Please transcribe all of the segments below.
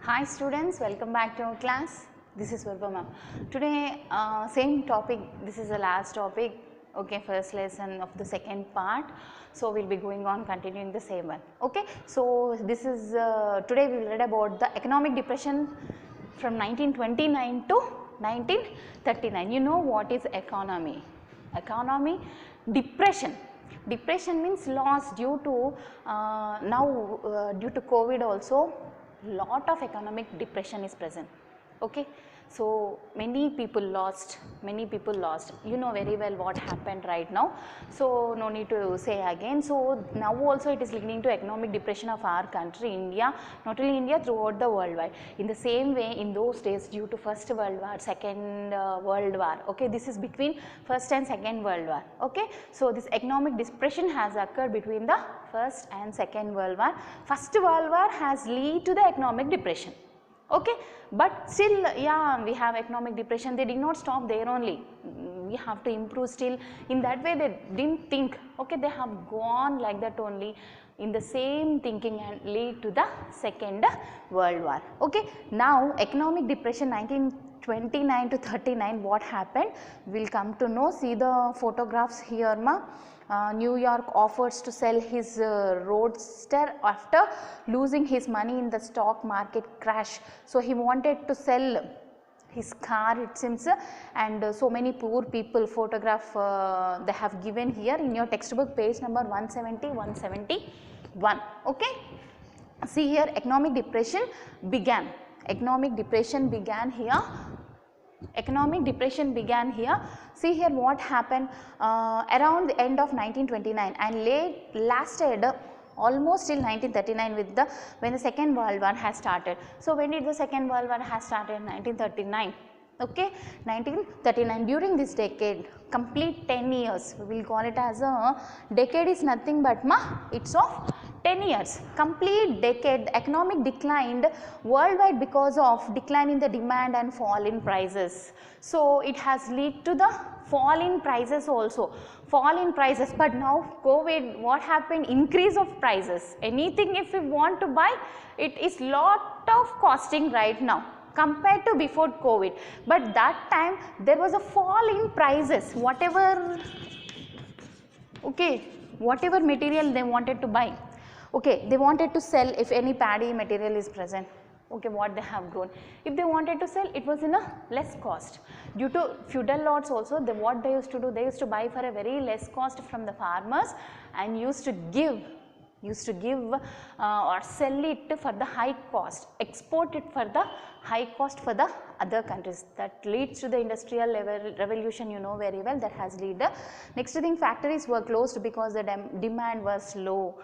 Hi students, welcome back to our class. This is Varva ma'am. Today same topic, this is the last topic, okay, first lesson of the second part. So we will be going on continuing the same one, okay. So this is, today we will read about the economic depression from 1929 to 1939. You know what is economy? Economy, depression. Depression means loss due to, due to COVID also, lot of economic depression is present, okay. So many people lost, you know very well what happened right now, so no need to say again. So now also it is leading to economic depression of our country India, not only India, throughout the worldwide. In the same way, in those days, due to first world war, second world war, okay, this is between first and second world war, okay. So this economic depression has occurred between the first and second world war. First world war has led to the economic depression, okay, but still, yeah, we have economic depression. They did not stop there only, we have to improve still. In that way they didn't think, okay, they have gone like that only in the same thinking and lead to the second world war, okay. Now economic depression 1929 to 39, what happened, we'll come to know. See the photographs here, ma. New York offers to sell his roadster after losing his money in the stock market crash. So he wanted to sell his car, it seems, and so many poor people photograph they have given here in your textbook, page number 170, 171, okay. See here, economic depression began. Economic depression began here. Economic depression began here. See here what happened around the end of 1929 and lasted almost till 1939 with the when the second world war has started. So when did the second world war has started? 1939, okay, 1939. During this decade, complete 10 years, we will call it as a decade is nothing but it's of 10 years, complete decade. The economic declined worldwide because of decline in the demand and fall in prices. So it has led to the fall in prices also, fall in prices. But now COVID, what happened? Increase of prices. Anything if we want to buy, it is lot of costing right now compared to before COVID. But that time there was a fall in prices, whatever, okay, whatever material they wanted to buy, okay, they wanted to sell. If any paddy material is present, okay, what they have grown, if they wanted to sell, it was in a less cost. Due to feudal lords also, what they used to do, they used to buy for a very less cost from the farmers and used to give or sell it for the high cost, export it for the high cost for the other countries. That leads to the industrial revolution, you know very well, that has led. Next thing, factories were closed because the demand was low.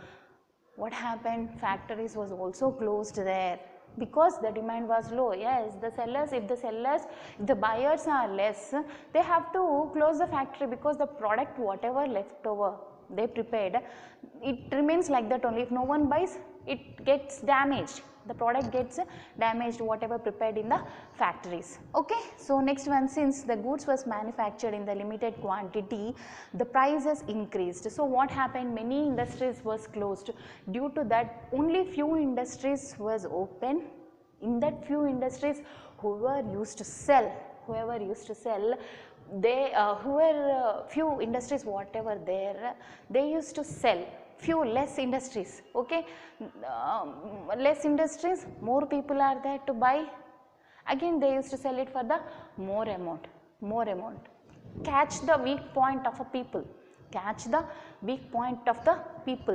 What happened? Factories was also closed there because the demand was low. Yes, the sellers, if the buyers are less, they have to close the factory because the product, whatever left over they prepared, it remains like that only. If no one buys, it gets damaged, the product gets damaged, whatever prepared in the factories, okay. So next one, since the goods was manufactured in the limited quantity, the prices increased. So what happened? Many industries was closed. Due to that, only few industries was open. In that few industries, whoever used to sell, they few industries whatever there, they used to sell. Few less industries, okay, less industries, more people are there to buy, again they used to sell it for the more amount. Catch the weak point of a people,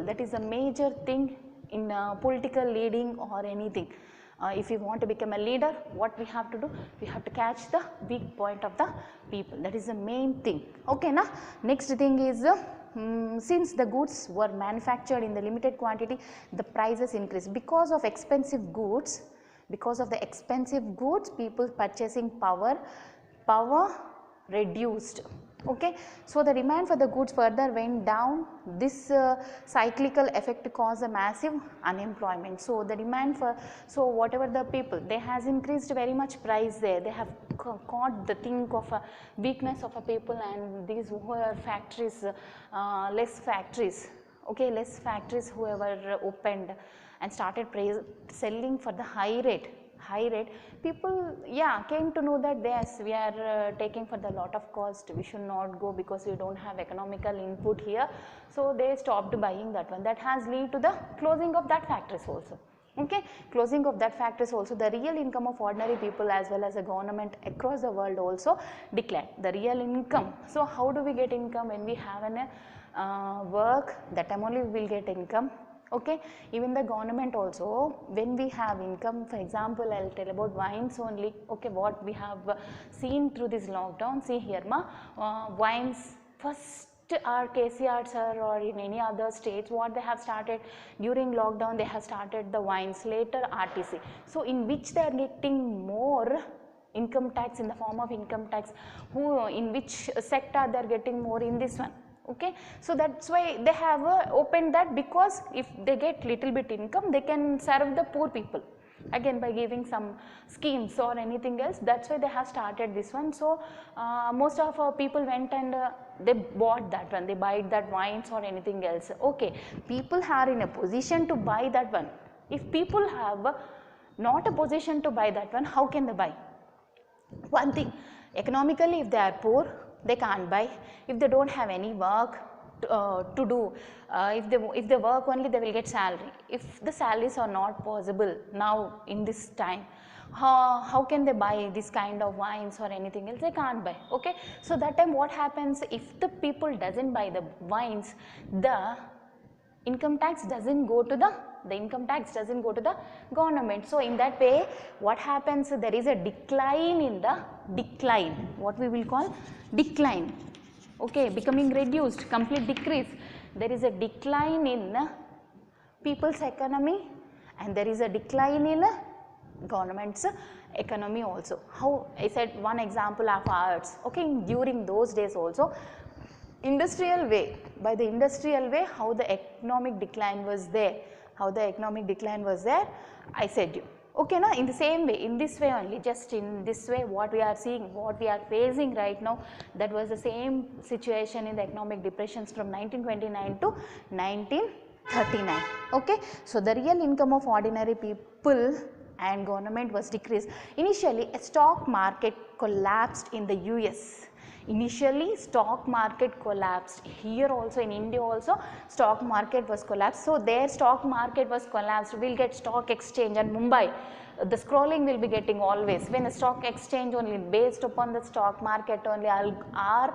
that is a major thing in political leading or anything. If we want to become a leader, what we have to do? We have to catch the weak point of the people. That is the main thing, okay na. Next thing is, since the goods were manufactured in the limited quantity, the prices increased because of expensive goods. Because of the expensive goods, people's purchasing power reduced, okay. So the demand for the goods further went down. This cyclical effect caused a massive unemployment. So the demand for, so whatever the people, they has increased very much price there, they have caught the thing of a weakness of a people, and these were factories, less factories, okay, less factories whoever opened and started selling for the high rate, high rate, people came to know that yes, we are taking for the lot of cost, we should not go because we don't have economical input here. So they stopped buying that one. That has led to the closing of that factories also. Okay, closing of that factories also, the real income of ordinary people as well as the government across the world also declined. The real income. So how do we get income? When we have an work, that time only we will get income. Okay, even the government also, when we have income, for example, I will tell about wines only. Okay, what we have seen through this lockdown, see here wines first are KCR sir or in any other states, what they have started during lockdown, they have started the wines, later RTC. So in which they are getting more income tax, in the form of income tax, in which sector they are getting more? In this one. Okay, so that's why they have opened that, because if they get little bit income, they can serve the poor people again by giving some schemes or anything else. That's why they have started this one. So most of our people went and they bought that one, they buy that wines or anything else. Okay, people are in a position to buy that one. If people have not a position to buy that one, how can they buy? One thing, economically, if they are poor, they can't buy. If they don't have any work to do, if they work only, they will get salary. If the salaries are not possible now in this time, how can they buy this kind of wines or anything else? They can't buy. Okay, so that time what happens, if the people doesn't buy the wines, the income tax doesn't go to the government. So in that way, what happens, there is a decline in the decline, what we will call decline. Okay, becoming reduced, complete decrease. There is a decline in people's economy and there is a decline in government's economy also. How I said one example of ours. Okay, during those days also, industrial way, by the industrial way, how the economic decline was there, I said you. Okay, now in the same way, in this way only, just in this way, what we are seeing, what we are facing right now, that was the same situation in the economic depressions from 1929 to 1939. Okay, so the real income of ordinary people and government was decreased. Initially, a stock market collapsed in the US. Initially, stock market collapsed. Here also, in India also, stock market was collapsed. So their stock market was collapsed. We'll get stock exchange and Mumbai. The scrolling will be getting always. When a stock exchange only based upon the stock market only, our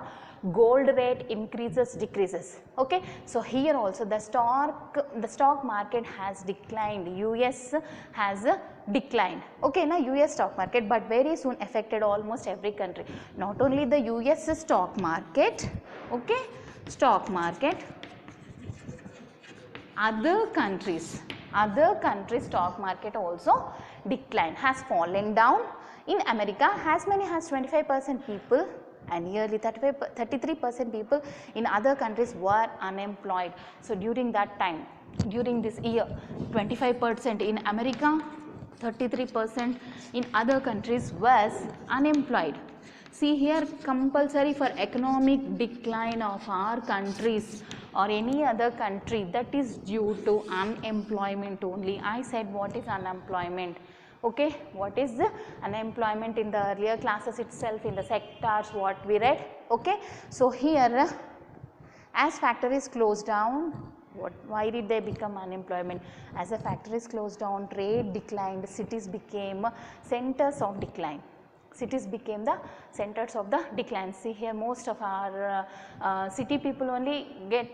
gold rate increases, decreases. Okay, so here also the stock market has declined. US has declined. Okay, now US stock market, but very soon affected almost every country. Not only the US stock market, okay, other countries stock market also declined, has fallen down. In America, as many as 25% people and nearly 33% people in other countries were unemployed. So during that time, during this year, 25% in America, 33% in other countries was unemployed. See here, compulsory for economic decline of our countries or any other country, that is due to unemployment only. I said what is unemployment. Okay, what is the unemployment in the earlier classes itself, in the sectors what we read. Okay, so here as factories closed down, why did they become unemployment? As a factories closed down, trade declined, cities became centers of decline. Cities became the centers of the decline. See here, most of our city people only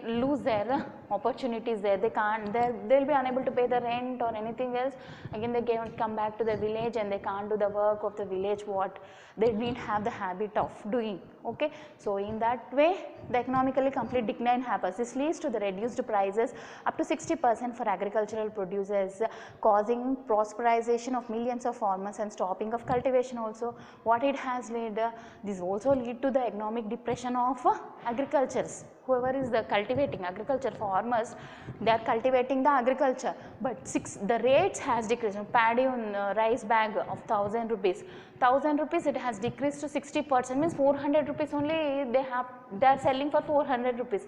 lose their opportunities there. They can't, they'll be unable to pay the rent or anything else. Again, they come back to the village and they can't do the work of the village what they didn't have the habit of doing. Okay, so in that way, the economically complete decline happens. This leads to the reduced prices up to 60% for agricultural producers, causing prosperization of millions of farmers and stopping of cultivation also. What it has led, this also lead to the economic depression of agricultures. Whoever is the cultivating agriculture, farmers, they are cultivating the agriculture, but the rates has decreased. Paddy on rice bag of 1000 rupees, 1000 rupees it has decreased to 60%, means 400 rupees only they are selling for 400 rupees.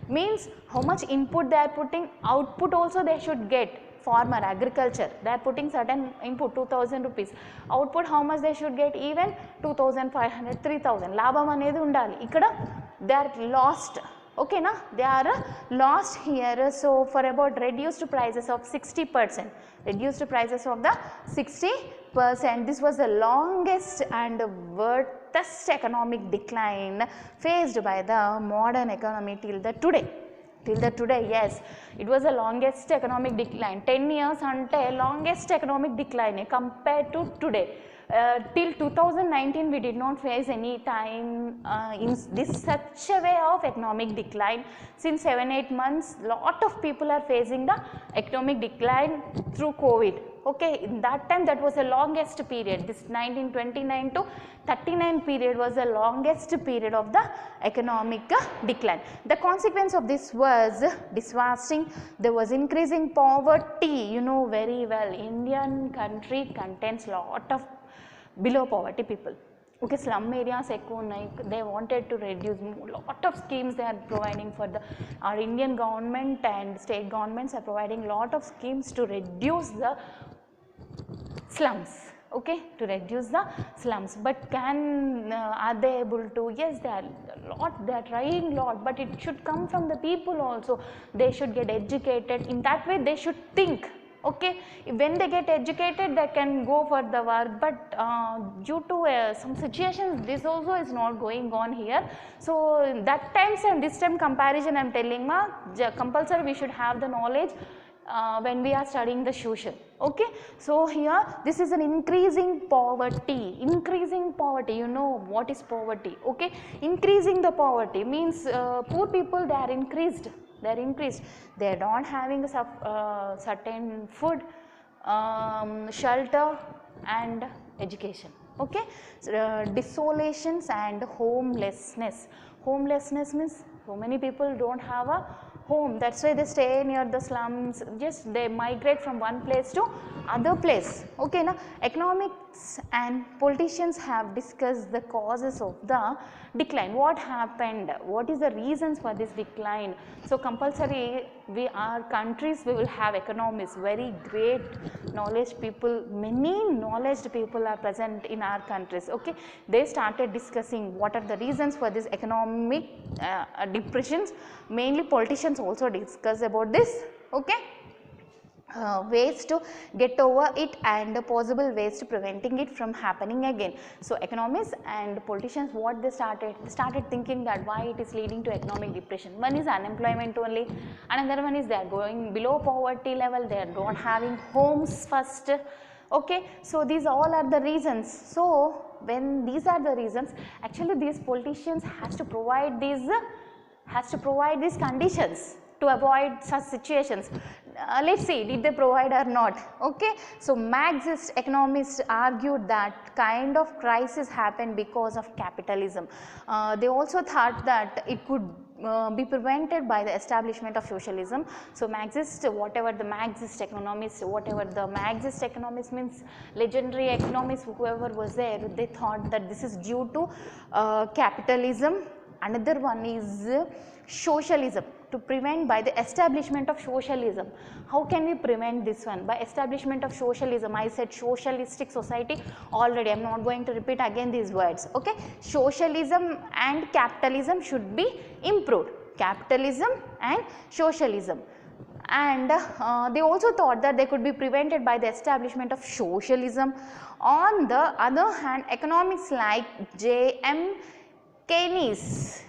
Means how much input they are putting, output also they should get. farmer, agriculture, they are putting certain input 2000 rupees, output how much they should get, even 2500, 3000 labham anedi undali. Ikkada they are lost, okay na, they are lost here. So for about reduced prices of 60%, reduced prices of the 60%, this was the longest and worst economic decline faced by the modern economy till the today. Till the today, yes, it was the longest economic decline. 10 years ante longest economic decline compared to today. Till 2019 we did not face any time in this such a way of economic decline. Since 7-8 months lot of people are facing the economic decline through COVID. Okay, in that time that was the longest period. This 1929 to 39 period was the longest period of the economic decline. The consequence of this was devastating. There was increasing poverty. You know very well, Indian country contains lot of below poverty people. Okay, slum areas ekku unnai. They wanted to reduce, lot of schemes they are providing for the, our Indian government and state governments are providing lot of schemes to reduce the slums. Okay, to reduce the slums, but can are they able to? Yes, they are lot, they are trying lot, but it should come from the people also. They should get educated. In that way they should think. Okay, when they get educated they can go for the work, but due to some situations this also is not going on here. So that times and this time comparison I am telling ma, compulsory we should have the knowledge when we are studying the social. Okay, so here this is an increasing poverty. Increasing poverty, you know what is poverty? Okay, increasing the poverty means poor people, they are increased. They are increased. They are not having certain food, shelter and education. Okay, so, desolations and homelessness. Homelessness means so many people don't have a home, that's why they stay near the slums, just they migrate from one place to other place. Okay na, economics and politicians have discussed the causes of the decline. What happened, what is the reasons for this decline? So compulsory, we, our countries, we will have economists, very great knowledge people, many knowledge people are present in our countries. Okay, they started discussing what are the reasons for this economic depressions. Mainly politicians also discuss about this. Okay, ways to get over it and possible ways to preventing it from happening again. So economists and politicians, what they started thinking that why it is leading to economic depression. One is unemployment only, another one is they are going below poverty level, they are not having homes first. Okay, so these all are the reasons. So when these are the reasons, actually these politicians has to provide these conditions to avoid such situations. Let's see, did they provide or not? Okay, so Marxist economists argued that kind of crisis happened because of capitalism. They also thought that it could be prevented by the establishment of socialism. So Marxist, whatever the Marxist economists means legendary economists, whoever was there, they thought that this is due to capitalism. Another one is socialism, to prevent by the establishment of socialism. How can we prevent this one? By establishment of socialism. I said socialistic society already, I am not going to repeat again these words. Okay, socialism and capitalism should be improved. Capitalism and socialism. And they also thought that they could be prevented by the establishment of socialism. On the other hand, economics like J.M. Keynes,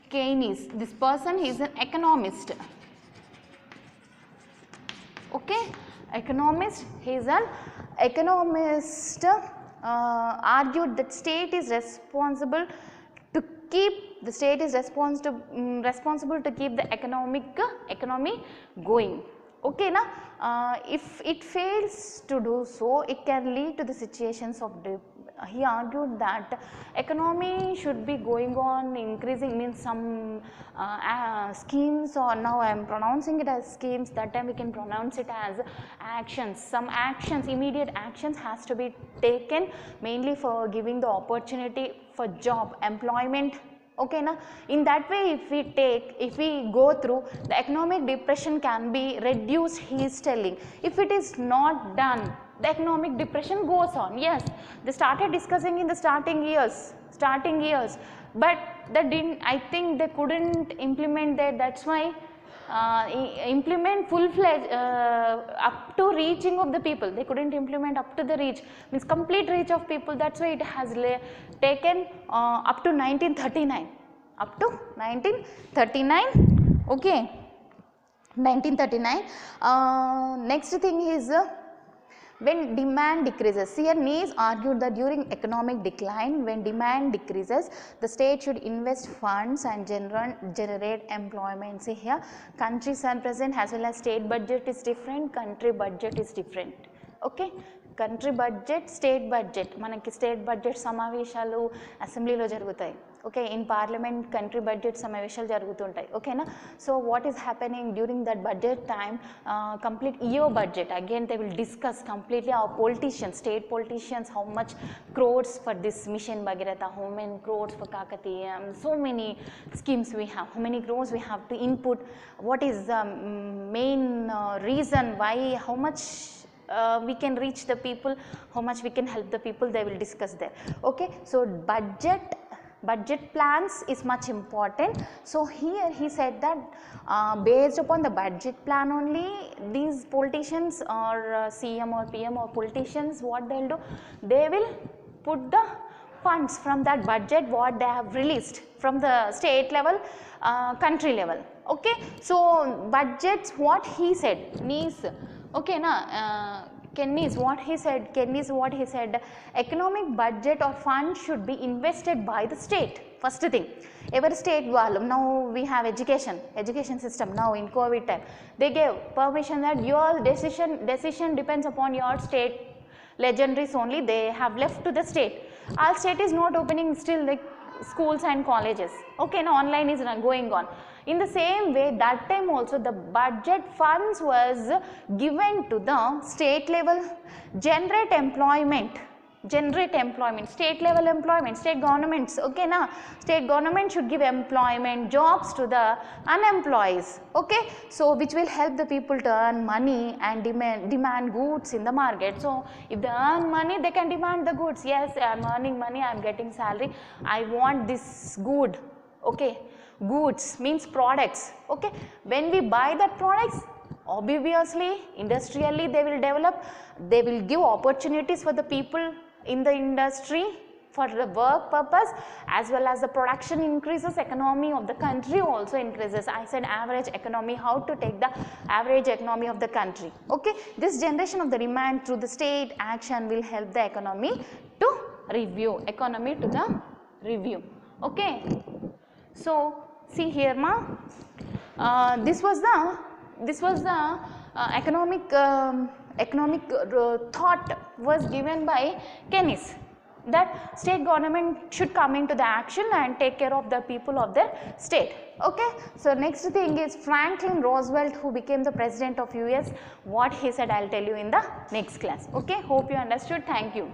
Keynes, this person is an economist. Okay, economist, he is an economist, argued that state is responsible to keep the economy going. Okay na, if it fails to do so, it can lead to the situations of he argued that economy should be going on increasing, means some schemes, or now I am pronouncing it as schemes, that time we can pronounce it as actions. Some actions, immediate actions has to be taken, mainly for giving the opportunity for job, employment. Okay na? In that way, if we go through, the economic depression can be reduced, he is telling. If it is not done, the economic depression goes on. Yes, they started discussing in the starting years, but that didn't, I think they couldn't implement that. That's why implement full-fledged up to reaching of the people. They couldn't implement up to the reach, means complete reach of people. That's why it has taken up to 1939. Up to 1939. Okay, 1939. Next thing is when demand decreases. Here Keynes argued that during economic decline, when demand decreases, the state should invest funds and generate employment. See here, countries are present as well as state budget is different, country budget is different. Okay, country budget, state budget. మనకి state budget సమావేశాలు అసెంబ్లీలో జరుగుతాయి. Okay, in parliament country budget సమావేశాలు జరుగుతుంటాయి. ఓకేనా? So what is happening during that budget time, complete year budget, again they will discuss completely our politicians, state politicians, how much crores for this mission Bhagiratha, how many crores for Kakatiya, so many schemes we have, how many crores we have to input, what is the main reason why, how much we can reach the people, how much we can help the people, they will discuss there. Okay, so budget plans is much important. So here he said that based upon the budget plan only, these politicians or CM or PM or politicians, what they will do, they will put the funds from that budget what they have released from the state level, country level. Okay, so budgets, what he said, Keynes, okay na, Keynes what he said, economic budget or fund should be invested by the state. First thing, every state volume, now we have education system now in COVID time, they gave permission that your decision depends upon your state legendaries only, they have left to the state. Our state is not opening still, like schools and colleges. Okay, now online is going on. In the same way, that time also the budget funds was given to the state level, generate employment, state level employment, state governments. Okay na, state government should give employment, jobs to the unemployed. Okay, so which will help the people to earn money and demand goods in the market. So if they earn money, they can demand the goods. Yes, I am earning money, I am getting salary, I want this good. Okay, goods means products. Okay, when we buy that products, obviously industrially they will develop, they will give opportunities for the people in the industry for the work purpose, as well as the production increases, economy of the country also increases. I said average economy, how to take the average economy of the country. Okay, this generation of the demand through the state action will help the economy to review, Okay, so see here ma, this was the economic thought was given by Keynes, that state government should come into the action and take care of the people of their state. Okay, so next thing is Franklin Roosevelt, who became the president of US. What he said, I'll tell you in the next class. Okay, hope you understood. Thank you.